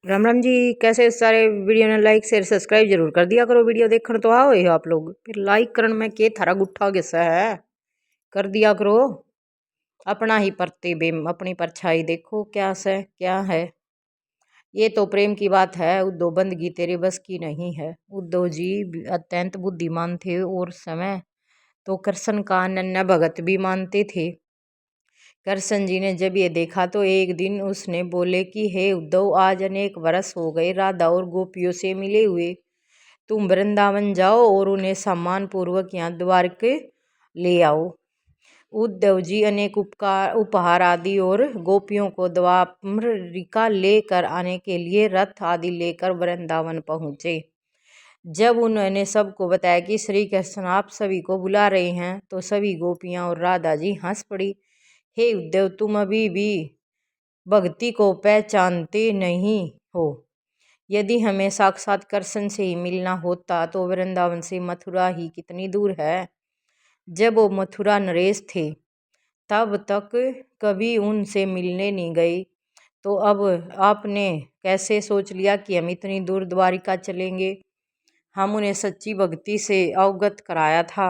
राम राम जी। कैसे सारे वीडियो ने लाइक शेयर सब्सक्राइब जरूर कर दिया करो। वीडियो देखने तो आओ ही आप लोग, फिर लाइक करने में के थारा गुट्ठा किस्सा है, कर दिया करो। अपना ही प्रतिबिंब अपनी परछाई देखो क्या से क्या है। ये तो प्रेम की बात है, उद्धव बंदगी तेरे बस की नहीं है। उद्धव जी अत्यंत बुद्धिमान थे और समय तो कृष्ण का अनन्य भगत भी मानते थे। कृष्ण जी ने जब ये देखा तो एक दिन उसने बोले कि हे उद्धव, आज अनेक वर्ष हो गए राधा और गोपियों से मिले हुए। तुम वृंदावन जाओ और उन्हें सम्मान पूर्वक यहाँ द्वारके ले आओ। उद्धव जी अनेक उपहार आदि और गोपियों को द्वारिका लेकर आने के लिए रथ आदि लेकर वृंदावन पहुँचे। जब उन्होंने सबको बताया कि श्री कृष्ण आप सभी को बुला रहे हैं तो सभी गोपियाँ और राधा जी हंस पड़ी। हे उद्धव, तुम अभी भी भक्ति को पहचानते नहीं हो। यदि हमें साक्षात कृष्ण से ही मिलना होता तो वृंदावन से मथुरा ही कितनी दूर है। जब वो मथुरा नरेश थे तब तक कभी उनसे मिलने नहीं गई, तो अब आपने कैसे सोच लिया कि हम इतनी दूर द्वारिका चलेंगे। हम उन्हें सच्ची भक्ति से अवगत कराया था।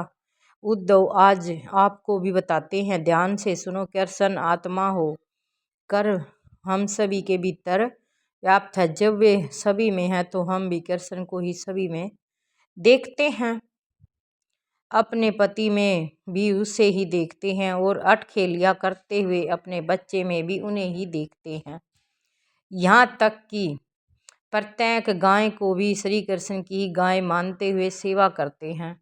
उद्धव, आज आपको भी बताते हैं, ध्यान से सुनो। कृष्ण आत्मा हो कर हम सभी के भीतर व्याप्त है। जब वे सभी में है तो हम भी कृष्ण को ही सभी में देखते हैं। अपने पति में भी उसे ही देखते हैं और अटखेलियां करते हुए अपने बच्चे में भी उन्हें ही देखते हैं। यहाँ तक कि प्रत्येक गाय को भी श्री कृष्ण की गाय मानते हुए सेवा करते हैं।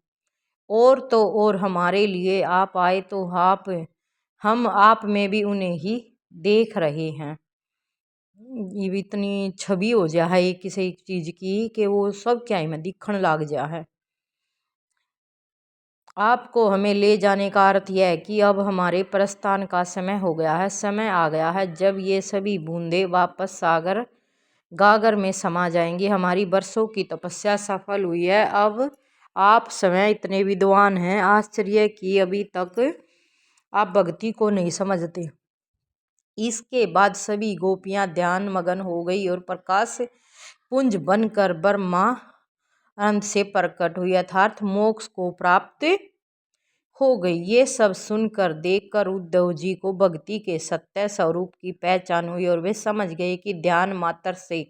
और तो और हमारे लिए आप आए तो हम आप में भी उन्हें ही देख रहे हैं। ये इतनी छवि हो जा है किसी चीज की कि वो सब क्या में दिखण लाग जा है। आपको हमें ले जाने का अर्थ यह है कि अब हमारे प्रस्थान का समय हो गया है। समय आ गया है जब ये सभी बूंदे वापस सागर गागर में समा जाएंगी। हमारी वर्षों की तपस्या सफल हुई है। अब आप समय इतने विद्वान हैं, आश्चर्य कि अभी तक आप भक्ति को नहीं समझते। इसके बाद सभी गोपियां ध्यान मगन हो गई और प्रकाश पुंज बनकर ब्रह्मा आनंद से प्रकट हुई, अर्थात मोक्ष को प्राप्त हो गई। ये सब सुनकर देखकर उद्धव जी को भक्ति के सत्य स्वरूप की पहचान हुई और वे समझ गए कि ध्यान मात्र से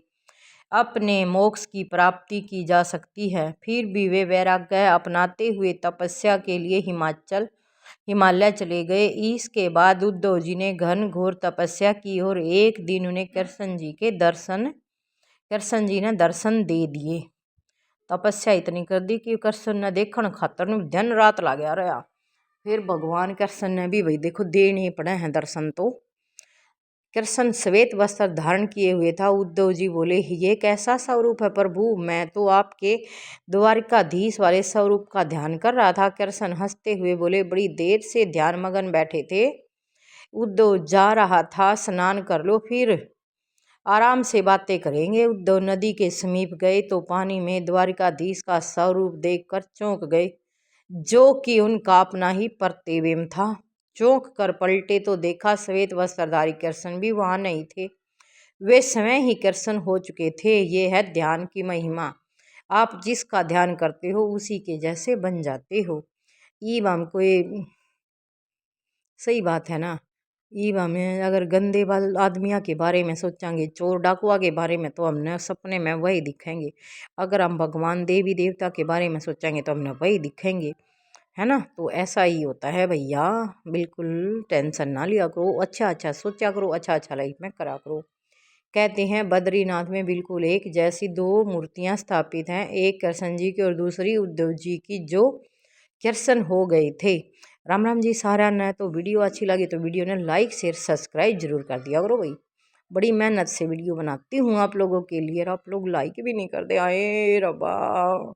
अपने मोक्ष की प्राप्ति की जा सकती है। फिर भी वे वैराग्य अपनाते हुए तपस्या के लिए हिमालय चले गए। इसके बाद उद्धव जी ने घन घोर तपस्या की और एक दिन उन्हें कृष्ण जी ने दर्शन दे दिए। तपस्या इतनी कर दी कि कृष्ण ने देखण खातर दिन रात लाग्या रहा। फिर भगवान कृष्ण ने भी भाई देखो देने पड़े हैं दर्शन। तो कृष्ण श्वेत वस्त्र धारण किए हुए था। उद्धव जी बोले, ये कैसा स्वरूप है प्रभु, मैं तो आपके द्वारिकाधीश वाले स्वरूप का ध्यान कर रहा था। कृष्ण हंसते हुए बोले, बड़ी देर से ध्यान मगन बैठे थे। उद्धव जा रहा था, स्नान कर लो, फिर आराम से बातें करेंगे। उद्धव नदी के समीप गए तो पानी में द्वारिकाधीश का स्वरूप देखकर चौंक गए, जो कि उनका अपना ही प्रतिबिंब था। चौंक कर पलटे तो देखा श्वेत वस्त्रधारी कृष्ण भी वहां नहीं थे। वे स्वयं ही कृष्ण हो चुके थे। ये है ध्यान की महिमा। आप जिसका ध्यान करते हो उसी के जैसे बन जाते हो। ईब हमको ये सही बात है ना। ईब हमें अगर गंदे वाल आदमियों के बारे में सोचांगे, चोर डाकुआ के बारे में, तो हमने सपने में वही दिखेंगे। अगर हम भगवान देवी देवता के बारे में सोचेंगे तो हमने वही दिखेंगे, है ना। तो ऐसा ही होता है भैया, बिल्कुल टेंशन ना लिया करो, अच्छा अच्छा सोचा करो, अच्छा अच्छा लाइफ में करा करो। कहते हैं बद्रीनाथ में बिल्कुल एक जैसी दो मूर्तियां स्थापित हैं, एक कृष्ण जी की और दूसरी उद्धव जी की, जो कृष्ण हो गए थे। राम राम जी सारा ने। तो वीडियो अच्छी लगी तो वीडियो ने लाइक शेयर सब्सक्राइब जरूर कर दिया करो भाई। बड़ी मेहनत से वीडियो बनाती हूँ आप लोगों के लिए और आप लोग लाइक भी नहीं करते। आए रब्बा।